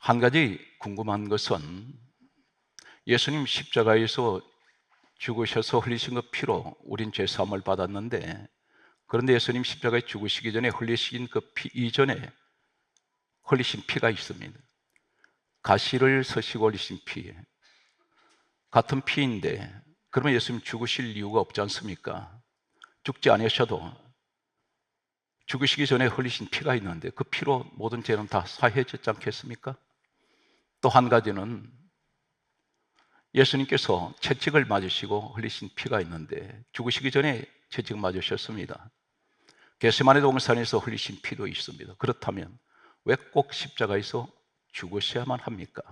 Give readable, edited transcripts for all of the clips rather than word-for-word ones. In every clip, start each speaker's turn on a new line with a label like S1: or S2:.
S1: 한 가지 궁금한 것은 예수님 십자가에서 죽으셔서 흘리신 그 피로 우린 죄 사함을 받았는데, 그런데 예수님 십자가에 죽으시기 전에 흘리신 그 피 이전에 흘리신 피가 있습니다. 가시를 서시고 흘리신 피, 같은 피인데 그러면 예수님 죽으실 이유가 없지 않습니까? 죽지 않으셔도 죽으시기 전에 흘리신 피가 있는데 그 피로 모든 죄는 다 사해졌지 않겠습니까? 또 한 가지는 예수님께서 채찍을 맞으시고 흘리신 피가 있는데 죽으시기 전에 채찍을 맞으셨습니다. 겟세마네 동산에서 흘리신 피도 있습니다. 그렇다면 왜 꼭 십자가에서 죽으셔야만 합니까?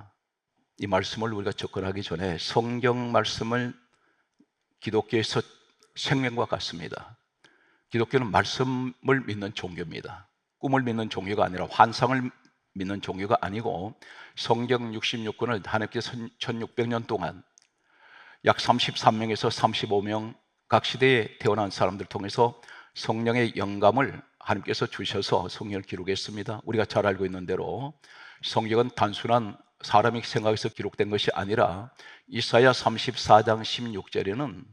S1: 이 말씀을 우리가 접근하기 전에 성경 말씀을 기독교에서 생명과 같습니다. 기독교는 말씀을 믿는 종교입니다. 꿈을 믿는 종교가 아니라 환상을 믿는 종교가 아니고, 성경 66권을 하나님께서 1600년 동안 약 33명에서 35명 각 시대에 태어난 사람들 통해서 성령의 영감을 하나님께서 주셔서 성경을 기록했습니다. 우리가 잘 알고 있는 대로 성경은 단순한 사람이 생각해서 기록된 것이 아니라 이사야 34장 16절에는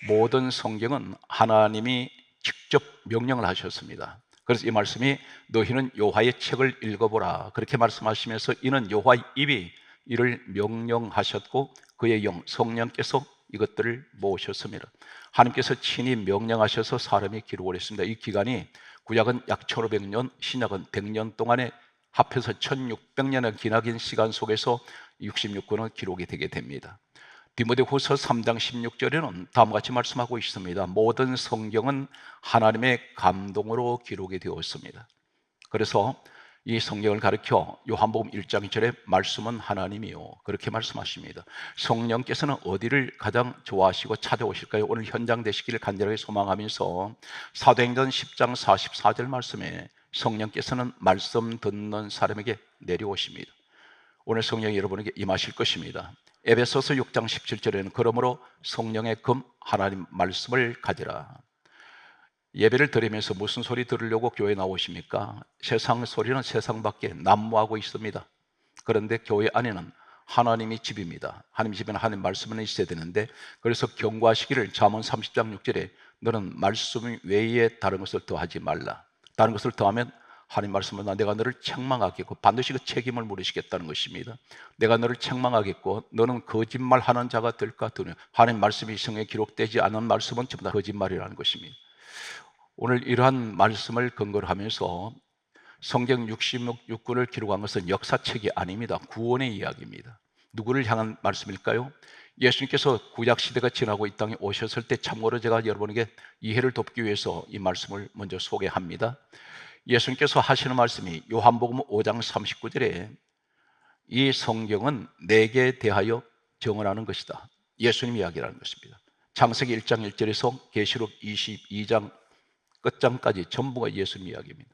S1: 모든 성경은 하나님이 직접 명령을 하셨습니다. 그래서 이 말씀이 너희는 여호와의 책을 읽어보라 그렇게 말씀하시면서, 이는 여호와의 입이 이를 명령하셨고 그의 영 성령께서 이것들을 모으셨습니다. 하나님께서 친히 명령하셔서 사람이 기록을 했습니다. 이 기간이 구약은 약 1500년, 신약은 100년 동안에 합해서 1600년의 기나긴 시간 속에서 66권은 기록이 되게 됩니다. 디모데후서 3장 16절에는 다음과 같이 말씀하고 있습니다. 모든 성경은 하나님의 감동으로 기록이 되었습니다. 그래서 이 성경을 가르쳐 요한복음 1장 2절에 말씀은 하나님이요 그렇게 말씀하십니다. 성령께서는 어디를 가장 좋아하시고 찾아오실까요? 오늘 현장 되시기를 간절하게 소망하면서 사도행전 10장 44절 말씀에 성령께서는 말씀 듣는 사람에게 내려오십니다. 오늘 성령이 여러분에게 임하실 것입니다. 에베소서 6장 17절에는 그러므로 성령의 금 하나님 말씀을 가지라. 예배를 드리면서 무슨 소리 들으려고 교회에 나오십니까? 세상 소리는 세상 밖에 난무하고 있습니다. 그런데 교회 안에는 하나님이 집입니다. 하나님 집에는 하나님 말씀은 있어야 되는데, 그래서 경고하시기를 잠언 30장 6절에 너는 말씀 외에 다른 것을 더하지 말라. 다른 것을 더하면 하나님 말씀은 내가 너를 책망하겠고 반드시 그 책임을 물으시겠다는 것입니다. 내가 너를 책망하겠고 너는 거짓말하는 자가 될까 두려워. 하나님 말씀이 성경에 기록되지 않은 말씀은 전부 다 거짓말이라는 것입니다. 오늘 이러한 말씀을 근거로 하면서 성경 66권을 기록한 것은 역사책이 아닙니다. 구원의 이야기입니다. 누구를 향한 말씀일까요? 예수님께서 구약시대가 지나고 이 땅에 오셨을 때, 참고로 제가 여러분에게 이해를 돕기 위해서 이 말씀을 먼저 소개합니다. 예수님께서 하시는 말씀이 요한복음 5장 39절에 이 성경은 내게 대하여 증언하는 것이다. 예수님 이야기라는 것입니다. 창세기 1장 1절에서 계시록 22장 끝장까지 전부가 예수님 이야기입니다.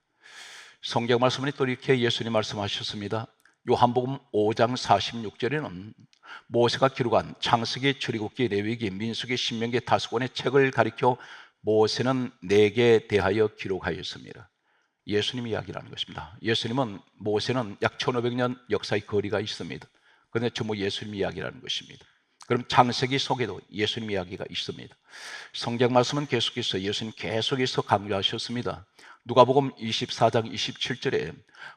S1: 성경 말씀은 또 이렇게 예수님 말씀하셨습니다. 요한복음 5장 46절에는 모세가 기록한 창세기, 출애굽기, 레위기, 민수기, 신명기 5권의 책을 가리켜 모세는 내게 대하여 기록하였습니다. 예수님 이야기라는 것입니다. 예수님은, 모세는 약 1500년 역사의 거리가 있습니다. 그런데 전부 예수님 이야기라는 것입니다. 그럼 창세기 속에도 예수님 이야기가 있습니다. 성경 말씀은 계속해서 예수님 계속해서 강조하셨습니다. 누가복음 24장 27절에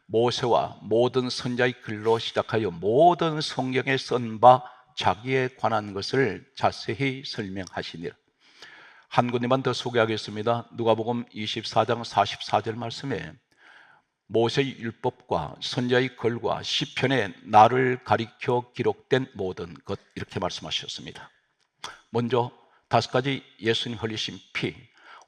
S1: 모세와 모든 선자의 글로 시작하여 모든 성경에 쓴 바 자기에 관한 것을 자세히 설명하시니라. 한 군데만 더 소개하겠습니다. 누가복음 24장 44절 말씀에 모세의 율법과 선자의 글과 시편에 나를 가리켜 기록된 모든 것, 이렇게 말씀하셨습니다. 먼저 5가지 예수님 흘리신 피.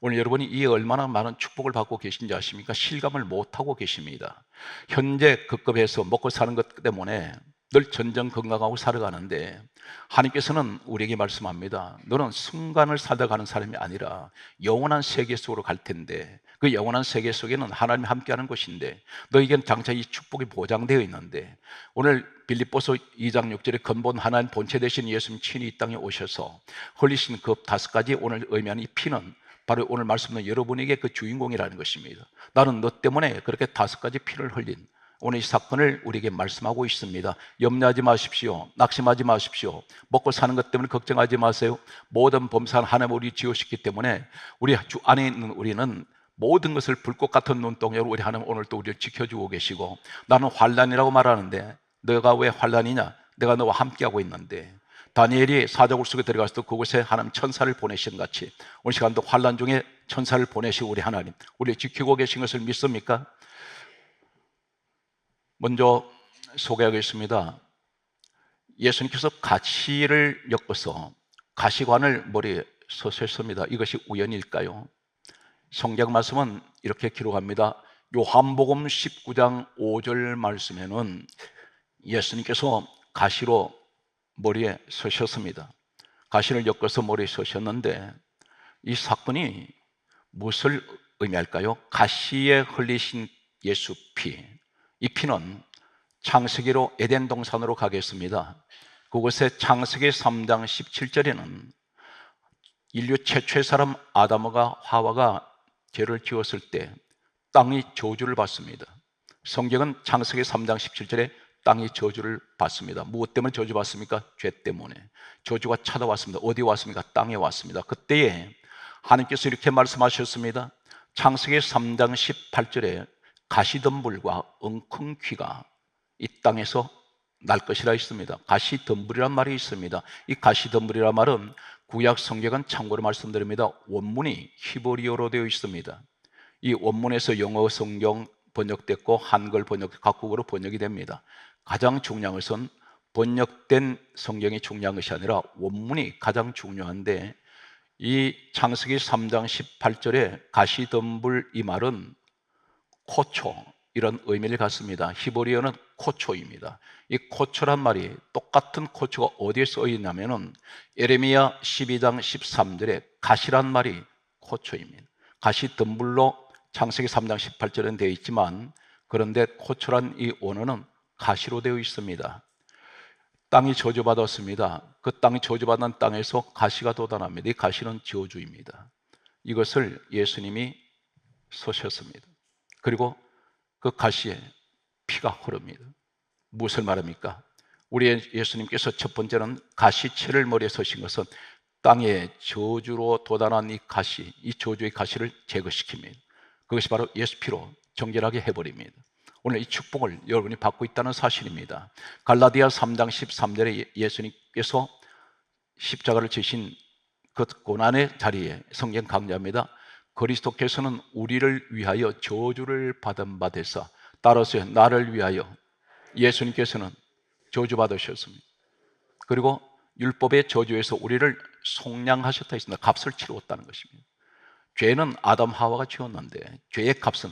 S1: 오늘 여러분이 이 얼마나 많은 축복을 받고 계신지 아십니까? 실감을 못하고 계십니다. 현재 급급해서 먹고 사는 것 때문에 늘 전전 건강하고 살아가는데, 하나님께서는 우리에게 말씀합니다. 너는 순간을 살아가는 사람이 아니라 영원한 세계 속으로 갈 텐데, 그 영원한 세계 속에는 하나님이 함께하는 곳인데 너에게는 장차 이 축복이 보장되어 있는데, 오늘 빌립보서 2장 6절에 근본 하나님 본체 되신 예수님 친히 이 땅에 오셔서 흘리신 그 5가지 오늘 의미하는 이 피는 바로 오늘 말씀은 여러분에게 그 주인공이라는 것입니다. 나는 너 때문에 그렇게 5가지 피를 흘린, 오늘 이 사건을 우리에게 말씀하고 있습니다. 염려하지 마십시오. 낙심하지 마십시오. 먹고 사는 것 때문에 걱정하지 마세요. 모든 범사는 하나님 우리 지으셨기 때문에 우리 주 안에 있는 우리는 모든 것을 불꽃 같은 눈동자로 우리 하나님 오늘 또 우리를 지켜주고 계시고, 나는 환난이라고 말하는데 너가 왜 환난이냐? 내가 너와 함께하고 있는데. 다니엘이 사자굴 속에 들어갔을 때 그곳에 하나님 천사를 보내신 같이 오늘 시간도 환난 중에 천사를 보내시고 우리 하나님 우리를 지키고 계신 것을 믿습니까? 먼저 소개하겠습니다. 예수님께서 가시를 엮어서 가시관을 머리에 서셨습니다. 이것이 우연일까요? 성경 말씀은 이렇게 기록합니다. 요한복음 19장 5절 말씀에는 예수님께서 가시로 머리에 서셨습니다. 가시를 엮어서 머리에 서셨는데 이 사건이 무엇을 의미할까요? 가시에 흘리신 예수 피, 이 피는 창세기로 에덴 동산으로 가겠습니다. 그곳에 창세기 3장 17절에는 인류 최초의 사람 아담과 하와가 죄를 지었을 때 땅이 저주를 받습니다. 성경은 창세기 3장 17절에 땅이 저주를 받습니다. 무엇 때문에 저주받습니까? 죄 때문에. 저주가 찾아왔습니다. 어디 왔습니까? 땅에 왔습니다. 그때에 하나님께서 이렇게 말씀하셨습니다. 창세기 3장 18절에 가시덤불과 엉겅퀴가 이 땅에서 날 것이라 했습니다. 가시덤불이란 말이 있습니다. 이 가시덤불이란 말은 구약 성경은 참고로 말씀드립니다. 원문이 히브리어로 되어 있습니다. 이 원문에서 영어 성경 번역됐고 한글 번역, 각국어로 번역이 됩니다. 가장 중요한 것은 번역된 성경이 중요한 것이 아니라 원문이 가장 중요한데, 이 창세기 3장 18절에 가시덤불 이 말은 코초, 이런 의미를 갖습니다. 히브리어는 코초입니다. 이 코초란 말이 똑같은 코초가 어디에 써 있냐면은 예레미야 12장 13절에 가시란 말이 코초입니다. 가시덤불로 창세기 3장 18절은 되어 있지만, 그런데 코초란 이 원어는 가시로 되어 있습니다. 땅이 저주받았습니다. 그 땅이 저주받은 땅에서 가시가 돋아납니다. 이 가시는 저주입니다. 이것을 예수님이 서셨습니다. 그리고 그 가시에 피가 흐릅니다. 무엇을 말합니까? 우리 예수님께서 첫 번째는 가시채를 머리에 서신 것은 땅에 저주로 돋아난 이 가시, 이 저주의 가시를 제거시킵니다. 그것이 바로 예수 피로 정결하게 해버립니다. 오늘 이 축복을 여러분이 받고 있다는 사실입니다. 갈라디아 3장 13절에 예수님께서 십자가를 지신 그 고난의 자리에 성경 강조합니다. 그리스도께서는 우리를 위하여 저주를 받은 바 되사, 따라서 나를 위하여 예수님께서는 저주받으셨습니다. 그리고 율법의 저주에서 우리를 속량하셨다 했습니다. 값을 치루었다는 것입니다. 죄는 아담 하와가 지었는데 죄의 값은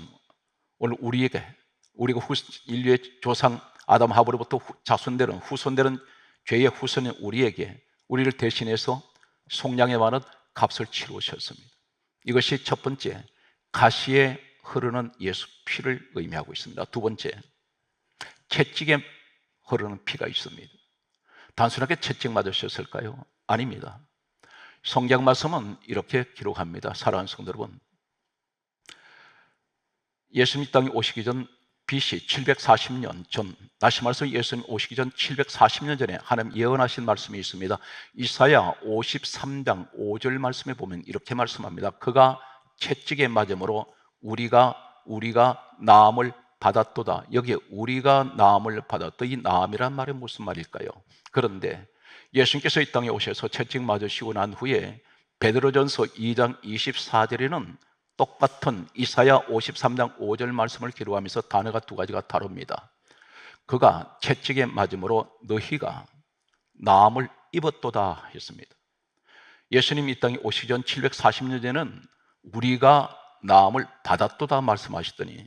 S1: 오늘 우리에게, 우리가 인류의 조상 아담 하와로부터 자손되는 후손되는 죄의 후손인 우리에게, 우리를 대신해서 속량해 많은 값을 치루셨습니다. 이것이 첫 번째, 가시에 흐르는 예수 피를 의미하고 있습니다. 두 번째, 채찍에 흐르는 피가 있습니다. 단순하게 채찍 맞으셨을까요? 아닙니다. 성경 말씀은 이렇게 기록합니다. 사랑하는 성도 여러분, 예수님 땅에 오시기 전 BC 740년 전, 다시 말해서 예수님 오시기 전 740년 전에 하나님 예언하신 말씀이 있습니다. 이사야 53장 5절 말씀에 보면 이렇게 말씀합니다. 그가 채찍에 맞음으로 우리가 나음을 받았도다. 여기에 우리가 나음을 받았다, 이 나음이란 말이 무슨 말일까요? 그런데 예수님께서 이 땅에 오셔서 채찍 맞으시고 난 후에 베드로전서 2장 24절에는 똑같은 이사야 53장 5절 말씀을 기록하면서 단어가 두 가지가 다릅니다. 그가 채찍에 맞음으로 너희가 나음을 입었도다 했습니다. 예수님 이 땅에 오시기 전 740년 전에는 우리가 나음을 받았도다 말씀하시더니,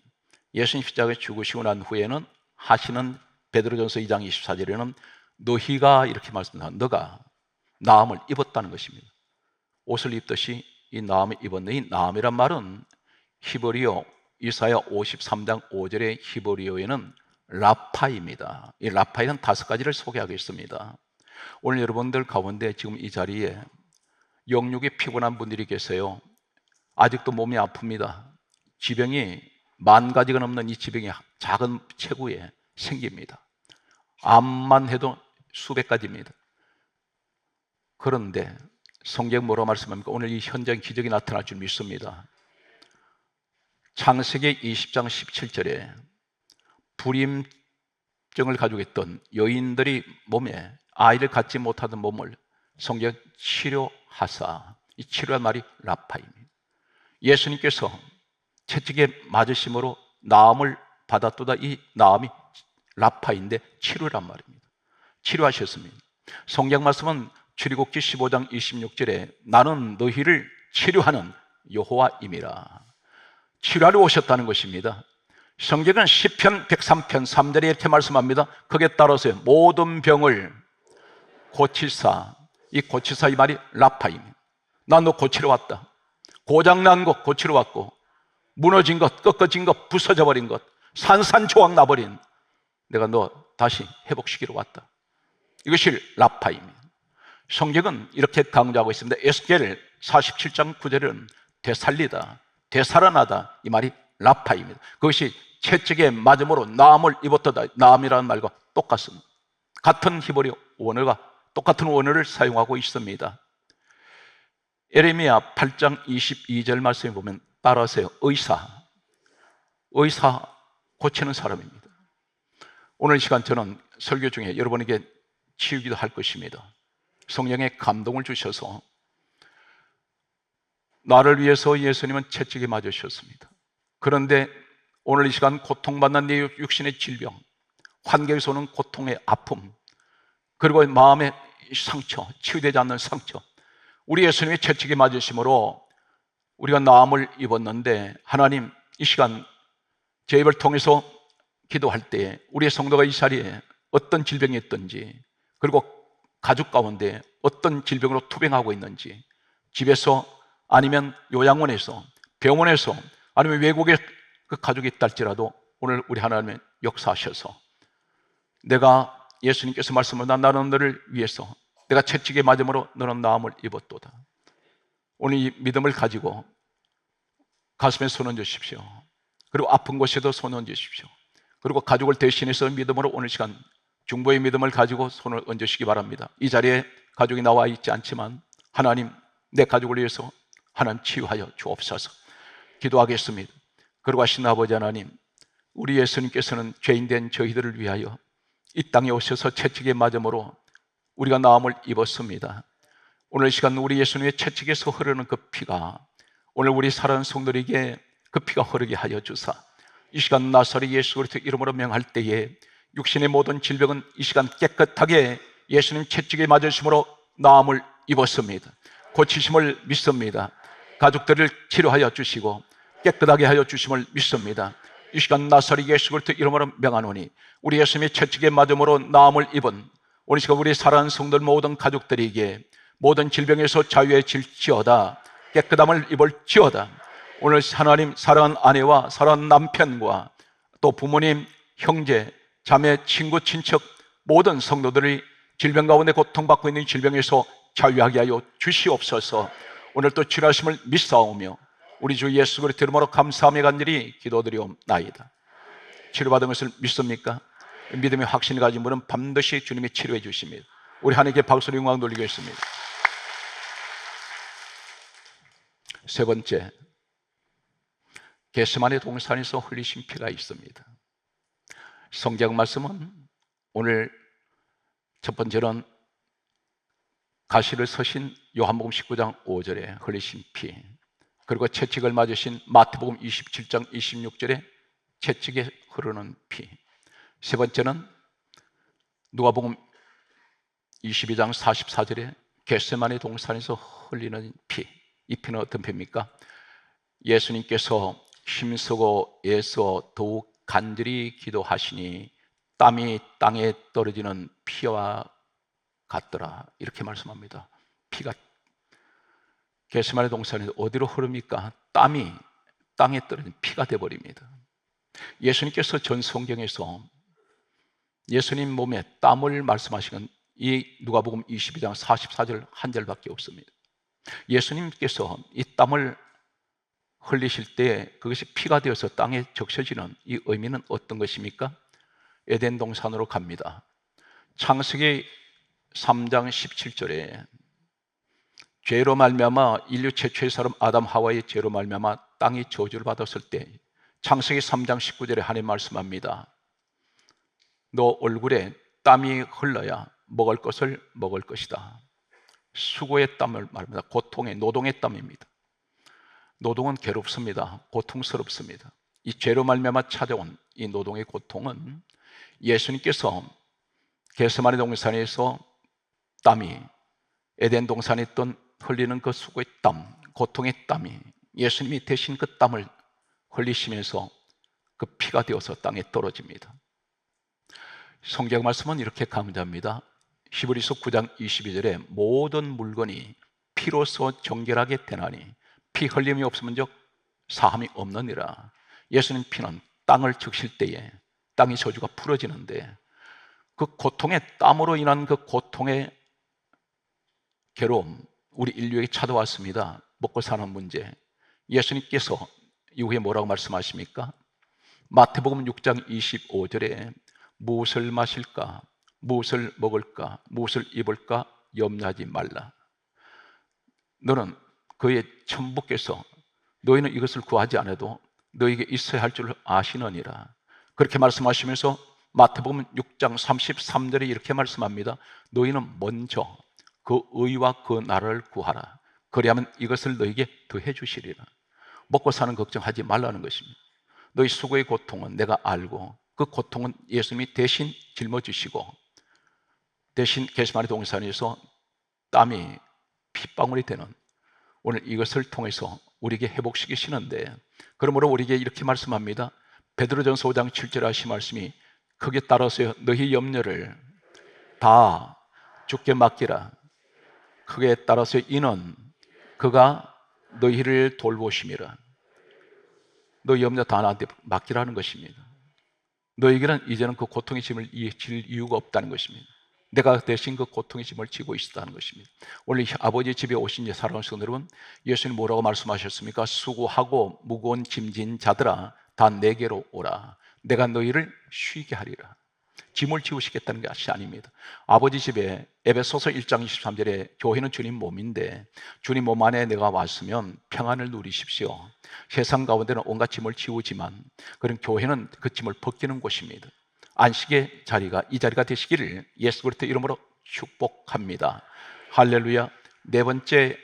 S1: 예수님 십자가에 죽으시고 난 후에는 하시는 베드로전서 2장 24절에는 너희가 이렇게 말씀합니다. 너가 나음을 입었다는 것입니다. 옷을 입듯이 이 나음을 입었네. 이 나음이란 말은 히브리어 이사야 53장 5절의 히브리어에는 라파입니다. 이 라파에는 다섯 가지를 소개하겠습니다. 오늘 여러분들 가운데 지금 이 자리에 영육이 피곤한 분들이 계세요. 아직도 몸이 아픕니다. 지병이 만 가지가 넘는 이 지병이 작은 체구에 생깁니다. 암만 해도 수백 가지입니다. 그런데 성경 뭐라고 말씀합니까? 오늘 이 현장 기적이 나타날 줄 믿습니다. 창세기 20장 17절에 불임증을 가지고 있던 여인들이 몸에 아이를 갖지 못하던 몸을 성경 치료하사, 이 치료한 말이 라파입니다. 예수님께서 채찍에 맞으심으로 나음을 받았도다. 이 나음이 라파인데 치료란 말입니다. 치료하셨습니다. 성경 말씀은 출애굽기 15장 26절에 나는 너희를 치료하는 여호와임이라, 치료하러 오셨다는 것입니다. 성경은 시편 103편 3절에 이렇게 말씀합니다. 거기에 따라서요, 모든 병을 고치사, 이 고치사 이 말이 라파입니다. 난 너 고치러 왔다. 고장난 것 고치러 왔고, 무너진 것, 꺾어진 것, 부서져 버린 것, 산산조각 나버린 내가 너 다시 회복시키러 왔다. 이것이 라파입니다. 성경은 이렇게 강조하고 있습니다. 에스겔 47장 9절은 되살리다, 되살아나다, 이 말이 라파입니다. 그것이 채찍에 맞음으로 나음을 입었다. 나음이라는 말과 똑같습니다. 같은 히브리 원어가 똑같은 원어를 사용하고 있습니다. 예레미야 8장 22절 말씀에 보면 따라하세요. 의사 고치는 사람입니다. 오늘 시간 저는 설교 중에 여러분에게 치유기도 할 것입니다. 성령의 감동을 주셔서 나를 위해서 예수님은 채찍에 맞으셨습니다. 그런데 오늘 이 시간 고통받는 내 육신의 질병, 환경에서 오는 고통의 아픔, 그리고 마음의 상처, 치유되지 않는 상처, 우리 예수님의 채찍에 맞으심으로 우리가 나음을 입었는데, 하나님 이 시간 제 입을 통해서 기도할 때에 우리의 성도가 이 자리에 어떤 질병이 있든지, 그리고 가족 가운데 어떤 질병으로 투병하고 있는지, 집에서 아니면 요양원에서, 병원에서, 아니면 외국에 그 가족이 있다 할지라도 오늘 우리 하나님의 역사하셔서, 내가 예수님께서 말씀하신 나는 너를 위해서 내가 채찍에 맞음으로 너는 나음을 입었도다. 오늘 이 믿음을 가지고 가슴에 손 얹으십시오. 그리고 아픈 곳에도 손 얹으십시오. 그리고 가족을 대신해서 믿음으로 오늘 시간 중보의 믿음을 가지고 손을 얹으시기 바랍니다. 이 자리에 가족이 나와 있지 않지만 하나님, 내 가족을 위해서 하나님 치유하여 주옵소서. 기도하겠습니다. 그리고 하신 아버지 하나님, 우리 예수님께서는 죄인된 저희들을 위하여 이 땅에 오셔서 채찍에 맞음으로 우리가 나음을 입었습니다. 오늘 시간 우리 예수님의 채찍에서 흐르는 그 피가 오늘 우리 살아난 성도에게 그 피가 흐르게 하여 주사, 이 시간 나사렛 예수 그리스도 이름으로 명할 때에 육신의 모든 질병은 이 시간 깨끗하게 예수님 채찍에 맞으심으로 나음을 입었습니다. 고치심을 믿습니다. 가족들을 치료하여 주시고 깨끗하게 하여 주심을 믿습니다. 이 시간 나사렛 예수 그리스도 이름으로 명하노니 우리 예수님의 채찍에 맞음으로 나음을 입은 오늘 시간 우리 살아난 성들 모든 가족들에게 모든 질병에서 자유해질지어다, 깨끗함을 입을지어다. 오늘 하나님, 사랑하는 아내와 사랑하는 남편과 또 부모님, 형제, 자매, 친구, 친척 모든 성도들이 질병 가운데 고통받고 있는 질병에서 자유하게 하여 주시옵소서. 오늘 또 치료하심을 믿사오며 우리 주 예수 그리스도 이름으로 감사하며 간절히 기도드리옵나이다. 치료받은 것을 믿습니까? 믿음의 확신을 가진 분은 반드시 주님이 치료해 주십니다. 우리 하나님께 박수로 영광 돌리겠습니다. 세 번째, 겟세마네 동산에서 흘리신 피가 있습니다. 성경 말씀은 오늘 첫 번째는 가시를 서신 요한복음 19장 5절에 흘리신 피, 그리고 채찍을 맞으신 마태복음 27장 26절에 채찍에 흐르는 피, 세 번째는 누가복음 22장 44절에 겟세마네 동산에서 흘리는 피. 이 피는 어떤 피입니까? 예수님께서 힘쓰고 애써 더욱 간절히 기도하시니 땀이 땅에 떨어지는 피와 같더라, 이렇게 말씀합니다. 피가 겟세마네 동산에서 어디로 흐릅니까? 땀이 땅에 떨어진 피가 되어버립니다. 예수님께서 전 성경에서 예수님 몸에 땀을 말씀하시는 이 누가복음 22장 44절 한 절밖에 없습니다. 예수님께서 이 땀을 흘리실 때 그것이 피가 되어서 땅에 적셔지는 이 의미는 어떤 것입니까? 에덴 동산으로 갑니다. 창세기 3장 17절에 죄로 말미암아 인류 최초의 사람 아담 하와의 죄로 말미암아 땅이 저주를 받았을 때 창세기 3장 19절에 하나님 말씀합니다. 너 얼굴에 땀이 흘러야 먹을 것을 먹을 것이다. 수고의 땀을 말합니다. 고통의 노동의 땀입니다. 노동은 괴롭습니다. 고통스럽습니다. 이 죄로 말미암아 찾아온 이 노동의 고통은 예수님께서 겟세마네 동산에서 땀이 에덴 동산에 있던 흘리는 그 수고의 땀, 고통의 땀이 예수님이 대신 그 땀을 흘리시면서 그 피가 되어서 땅에 떨어집니다. 성경 말씀은 이렇게 강조합니다. 히브리서 9장 22절에 모든 물건이 피로서 정결하게 되나니 피 흘림이 없으면적 사함이 없느니라. 예수님 피는 땅을 적실 때에 땅이 저주가 풀어지는데 그 고통의 땀으로 인한 그 고통의 괴로움, 우리 인류에게 찾아왔습니다. 먹고 사는 문제. 예수님께서 이후에 뭐라고 말씀하십니까? 마태복음 6장 25절에 무엇을 마실까, 무엇을 먹을까, 무엇을 입을까 염려하지 말라. 너는 그의 천부께서 너희는 이것을 구하지 않아도 너에게 있어야 할 줄 아시느니라. 그렇게 말씀하시면서 마태복음 6장 33절에 이렇게 말씀합니다. 너희는 먼저 그 의와 그 나라를 구하라. 그리하면 이것을 너에게 더해 주시리라. 먹고 사는 걱정하지 말라는 것입니다. 너희 수고의 고통은 내가 알고 그 고통은 예수님이 대신 짊어지시고 대신 겟세마네 동산에서 땀이 핏방울이 되는 오늘 이것을 통해서 우리에게 회복시키시는데, 그러므로 우리에게 이렇게 말씀합니다. 베드로전서 5장 7절에 하신 말씀이 크게 따라서 너희 염려를 다 주께 맡기라. 크게 따라서 이는 그가 너희를 돌보심이라. 너 염려 다 나한테 맡기라는 것입니다. 너에게는 이제는 그 고통의 짐을 질 이유가 없다는 것입니다. 내가 대신 그 고통의 짐을 지고 있다는 것입니다. 오늘 아버지 집에 오신 사랑하는 성도 여러분, 예수님 뭐라고 말씀하셨습니까? 수고하고 무거운 짐진 자들아 다 내게로 오라. 내가 너희를 쉬게 하리라. 짐을 지우시겠다는 것이 아닙니다. 아버지 집에 에베소서 1장 23절에 교회는 주님 몸인데 주님 몸 안에 내가 왔으면 평안을 누리십시오. 세상 가운데는 온갖 짐을 지우지만 그런 교회는 그 짐을 벗기는 곳입니다. 안식의 자리가 이 자리가 되시기를 예수 그리스도 이름으로 축복합니다. 할렐루야. 네 번째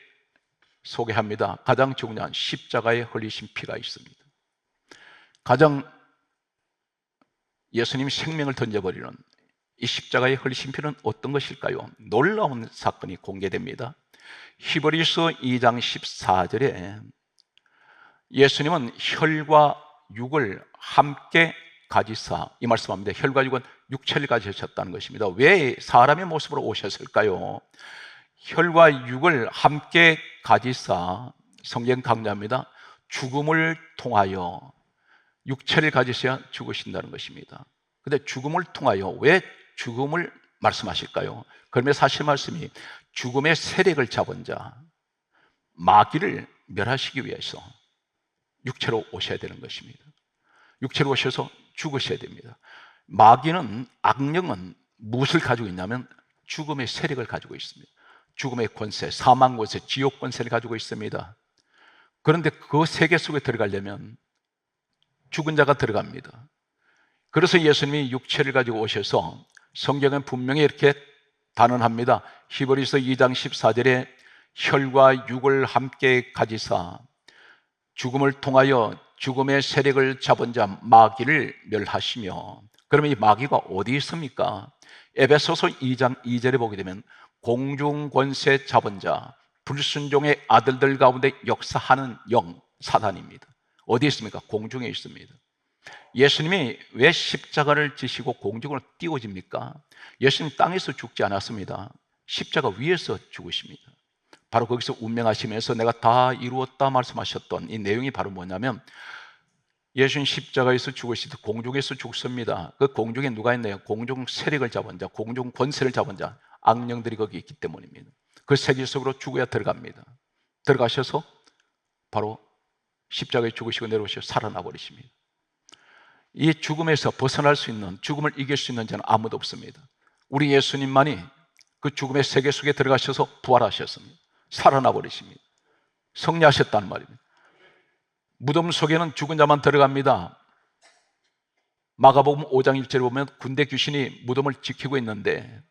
S1: 소개합니다. 가장 중요한 십자가에 흘리신 피가 있습니다. 가장 예수님이 생명을 던져버리는 이 십자가에 흘리신 피는 어떤 것일까요? 놀라운 사건이 공개됩니다. 히브리서 2장 14절에 예수님은 혈과 육을 함께 가지사, 이 말씀합니다. 혈과 육은 육체를 가지셨다는 것입니다. 왜 사람의 모습으로 오셨을까요? 혈과 육을 함께 가지사, 성경 강조합니다. 죽음을 통하여 육체를 가지셔야 죽으신다는 것입니다. 근데 죽음을 통하여 왜 죽음을 말씀하실까요? 그러면 사실 말씀이 죽음의 세력을 잡은 자, 마귀를 멸하시기 위해서 육체로 오셔야 되는 것입니다. 육체로 오셔서 죽으셔야 됩니다. 마귀는, 악령은 무엇을 가지고 있냐면 죽음의 세력을 가지고 있습니다. 죽음의 권세, 사망 권세, 지옥 권세를 가지고 있습니다. 그런데 그 세계 속에 들어가려면 죽은 자가 들어갑니다. 그래서 예수님이 육체를 가지고 오셔서 성경은 분명히 이렇게 단언합니다. 히브리서 2장 14절에 혈과 육을 함께 가지사 죽음을 통하여 죽음의 세력을 잡은 자 마귀를 멸하시며, 그러면 이 마귀가 어디 있습니까? 에베소서 2장 2절에 보게 되면 공중 권세 잡은 자, 불순종의 아들들 가운데 역사하는 영, 사단입니다. 어디 있습니까? 공중에 있습니다. 예수님이 왜 십자가를 지시고 공중으로 띄워집니까? 예수님 땅에서 죽지 않았습니다. 십자가 위에서 죽으십니다. 바로 거기서 운명하시면서 내가 다 이루었다 말씀하셨던 이 내용이 바로 뭐냐면 예수님 십자가에서 죽으시듯 공중에서 죽습니다. 그 공중에 누가 있나요? 공중 세력을 잡은 자, 공중 권세를 잡은 자, 악령들이 거기 있기 때문입니다. 그 세계 속으로 죽어야 들어갑니다. 들어가셔서 바로 십자가에 죽으시고 내려오셔서 살아나 버리십니다. 이 죽음에서 벗어날 수 있는, 죽음을 이길 수 있는 자는 아무도 없습니다. 우리 예수님만이 그 죽음의 세계 속에 들어가셔서 부활하셨습니다. 살아나 버리십니다. 승리하셨다는 말입니다. 무덤 속에는 죽은 자만 들어갑니다. 마가복음 5장 1절에 보면 군대 귀신이 무덤을 지키고 있는데,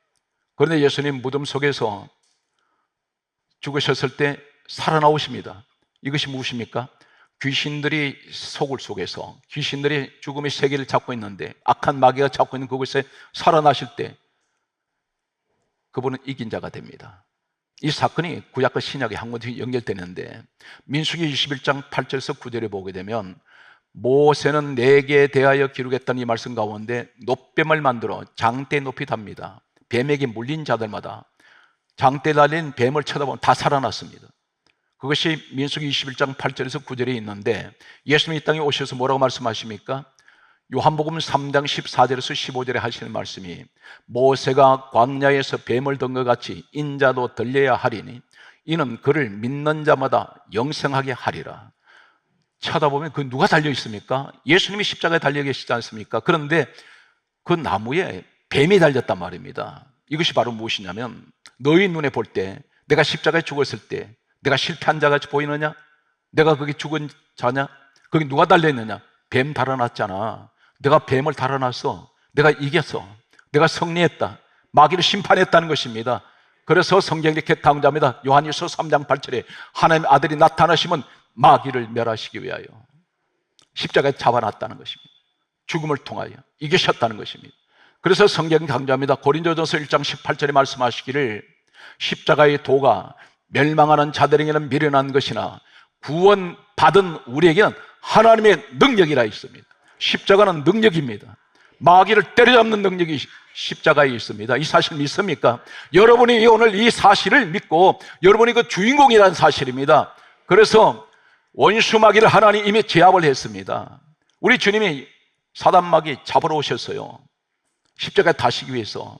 S1: 그런데 예수님 무덤 속에서 죽으셨을 때 살아나오십니다. 이것이 무엇입니까? 귀신들이 속을 속에서, 귀신들이 죽음의 세계를 잡고 있는데, 악한 마귀가 잡고 있는 그곳에 살아나실 때 그분은 이긴 자가 됩니다. 이 사건이 구약과 신약의 한 번씩 연결되는데, 민수기 21장 8절에서 9절에 보게 되면 모세는 내게 대하여 기록했다는 이 말씀 가운데 놋뱀을 만들어 장대 높이 답니다. 뱀에게 물린 자들마다 장대 달린 뱀을 쳐다보면 다 살아났습니다. 그것이 민수기 21장 8절에서 9절에 있는데, 예수님이 이 땅에 오셔서 뭐라고 말씀하십니까? 요한복음 3장 14절에서 15절에 하시는 말씀이, 모세가 광야에서 뱀을 든 것 같이 인자도 들려야 하리니 이는 그를 믿는 자마다 영생하게 하리라. 쳐다보면 그 누가 달려 있습니까? 예수님이 십자가에 달려 계시지 않습니까? 그런데 그 나무에 뱀이 달렸단 말입니다. 이것이 바로 무엇이냐면, 너희 눈에 볼 때 내가 십자가에 죽었을 때 내가 실패한 자같이 보이느냐? 내가 거기 죽은 자냐? 거기 누가 달려있느냐? 뱀 달아났잖아. 내가 뱀을 달아놨어. 내가 이겼어. 내가 승리했다. 마귀를 심판했다는 것입니다. 그래서 성경이 이렇게 강조합니다. 요한일서 3장 8절에 하나님의 아들이 나타나시면 마귀를 멸하시기 위하여 십자가에 잡아놨다는 것입니다. 죽음을 통하여 이기셨다는 것입니다. 그래서 성경이 강조합니다. 고린도전서 1장 18절에 말씀하시기를, 십자가의 도가 멸망하는 자들에게는 미련한 것이나 구원받은 우리에게는 하나님의 능력이라 있습니다. 십자가는 능력입니다. 마귀를 때려잡는 능력이 십자가에 있습니다. 이 사실 믿습니까? 여러분이 오늘 이 사실을 믿고 여러분이 그 주인공이라는 사실입니다. 그래서 원수 마귀를 하나님 이미 제압을 했습니다. 우리 주님이 사단 마귀 잡으러 오셨어요. 십자가에 타시기 위해서.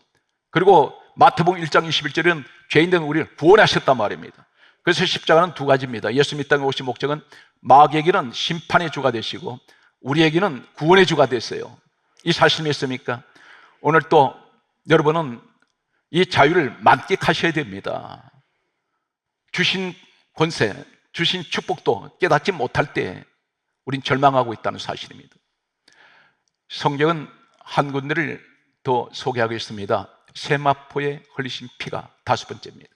S1: 그리고 마태복음 1장 21절은 죄인된 우리를 구원하셨단 말입니다. 그래서 십자가는 두 가지입니다. 예수님 이 땅에 오신 목적은 마귀에게는 심판의 주가 되시고 우리에게는 구원의 주가 됐어요. 이 사실 믿습니까? 오늘 또 여러분은 이 자유를 만끽하셔야 됩니다. 주신 권세, 주신 축복도 깨닫지 못할 때 우린 절망하고 있다는 사실입니다. 성경은 한 군데를 더 소개하겠습니다. 세마포에 흘리신 피가 5번째입니다.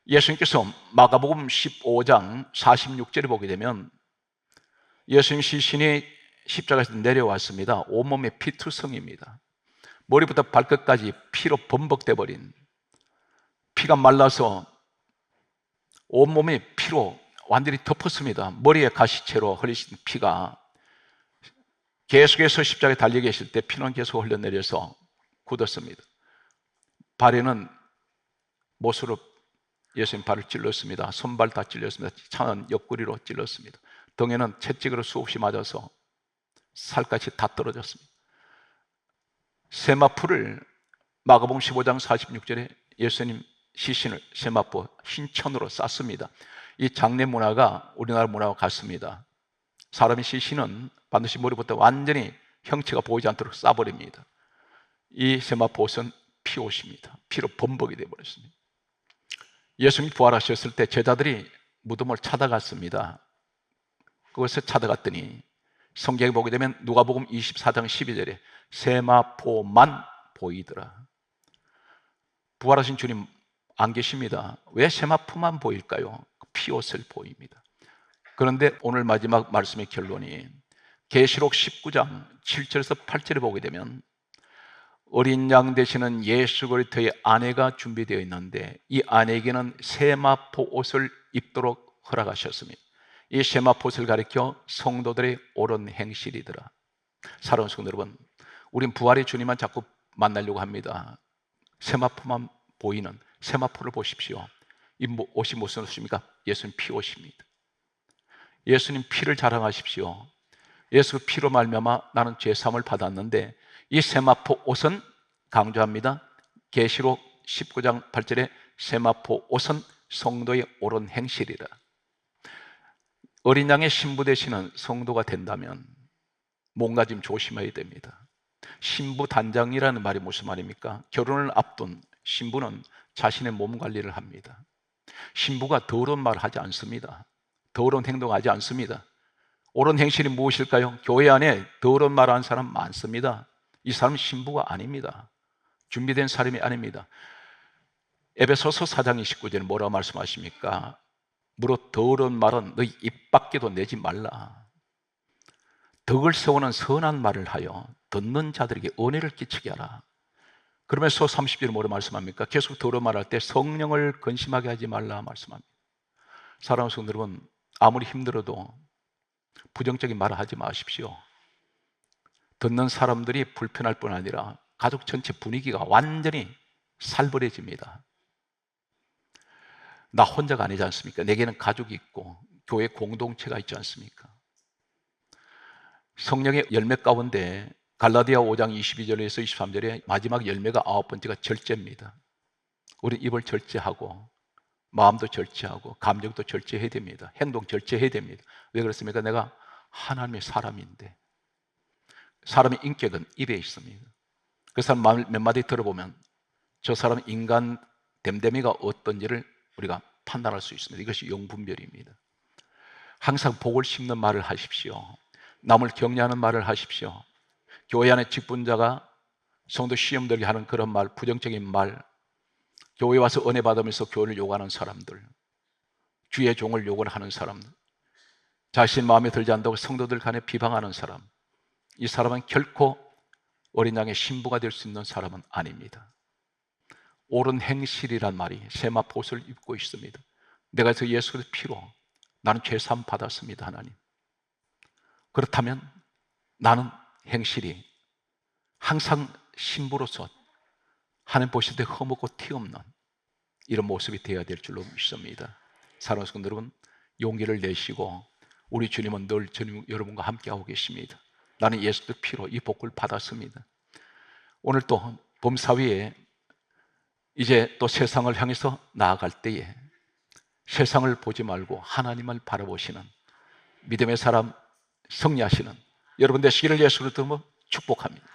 S1: 예수님께서 마가복음 15장 46절에 보게 되면 예수님 시신이 십자가에서 내려왔습니다. 온몸에 피투성입니다. 머리부터 발끝까지 피로 범벅돼 버린, 피가 말라서 온몸에 피로 완전히 덮었습니다. 머리에 가시채로 흘리신 피가 계속해서 십자가에 달려 계실 때 피는 계속 흘러내려서 굳었습니다. 발에는 못으로 예수님 발을 찔렀습니다. 손발 다 찔렸습니다. 창은 옆구리로 찔렀습니다. 등에는 채찍으로 수없이 맞아서 살갗이 다 떨어졌습니다. 세마포를 마가복음 15장 46절에 예수님 시신을 세마포 흰천으로 쌌습니다. 이 장례 문화가 우리나라 문화와 같습니다. 사람의 시신은 반드시 머리부터 완전히 형체가 보이지 않도록 싸버립니다. 이 세마포옷은 피옷입니다. 피로 범벅이 되어버렸습니다. 예수님이 부활하셨을 때 제자들이 무덤을 찾아갔습니다. 그것을 찾아갔더니 성경에 보게 되면 누가복음 24장 12절에 세마포만 보이더라. 부활하신 주님 안 계십니다. 왜 세마포만 보일까요? 피옷을 보입니다. 그런데 오늘 마지막 말씀의 결론이 계시록 19장 7절에서 8절에 보게 되면 어린 양 되시는 예수 그리스도의 아내가 준비되어 있는데 이 아내에게는 세마포 옷을 입도록 허락하셨습니다. 이 세마포 옷을 가리켜 성도들의 옳은 행실이더라. 사랑하는 성도 여러분, 우린 부활의 주님만 자꾸 만나려고 합니다. 세마포만 보이는 세마포를 보십시오. 이 옷이 무슨 옷입니까? 예수님 피 옷입니다. 예수님 피를 자랑하십시오. 예수 피로 말미암아 나는 죄 사함을 받았는데 이 세마포 옷은 강조합니다. 계시록 19장 8절에 세마포 옷은 성도의 옳은 행실이라. 어린 양의 신부 되시는 성도가 된다면 뭔가 좀 조심해야 됩니다. 신부 단장이라는 말이 무슨 말입니까? 결혼을 앞둔 신부는 자신의 몸 관리를 합니다. 신부가 더러운 말 하지 않습니다. 더러운 행동하지 않습니다. 옳은 행실이 무엇일까요? 교회 안에 더러운 말 하는 사람 많습니다. 이 사람은 신부가 아닙니다. 준비된 사람이 아닙니다. 에베소서 4장 29절에 뭐라고 말씀하십니까? 무릇 더러운 말은 너희 입 밖에도 내지 말라. 덕을 세우는 선한 말을 하여 듣는 자들에게 은혜를 끼치게 하라. 그러면서 30절에 뭐라고 말씀합니까? 계속 더러운 말할 때 성령을 근심하게 하지 말라 말씀합니다. 사랑하는 성도 여러분, 아무리 힘들어도 부정적인 말을 하지 마십시오. 듣는 사람들이 불편할 뿐 아니라 가족 전체 분위기가 완전히 살벌해집니다. 나 혼자가 아니지 않습니까? 내게는 가족이 있고 교회 공동체가 있지 않습니까? 성령의 열매 가운데 갈라디아 5장 22절에서 23절에 마지막 열매가 9번째가 절제입니다. 우리 입을 절제하고 마음도 절제하고 감정도 절제해야 됩니다. 행동 절제해야 됩니다. 왜 그렇습니까? 내가 하나님의 사람인데, 사람의 인격은 입에 있습니다. 그 사람 말 몇 마디 들어보면 저 사람 인간 됨됨이가 어떤지를 우리가 판단할 수 있습니다. 이것이 영분별입니다. 항상 복을 심는 말을 하십시오. 남을 격려하는 말을 하십시오. 교회 안에 직분자가 성도 시험 들게 하는 그런 말, 부정적인 말, 교회 와서 은혜 받으면서 교회를 욕하는 사람들, 주의 종을 욕을 하는 사람들, 자신 마음에 들지 않다고 성도들 간에 비방하는 사람, 이 사람은 결코 어린 양의 신부가 될 수 있는 사람은 아닙니다. 옳은 행실이란 말이 세마포옷을 입고 있습니다. 내가 저 예수 그리스도의 피로 나는 죄사함 받았습니다. 하나님, 그렇다면 나는 행실이 항상 신부로서 하나님 보실 때 흠없고 티없는 이런 모습이 되어야 될 줄로 믿습니다. 사랑하는 성도 여러분, 용기를 내시고 우리 주님은 늘 여러분과 함께하고 계십니다. 나는 예수의 피로 이 복을 받았습니다. 오늘 또 범사위에 이제 또 세상을 향해서 나아갈 때에 세상을 보지 말고 하나님을 바라보시는 믿음의 사람, 승리하시는 여러분 되시기를 예수 그리스도로 축복합니다.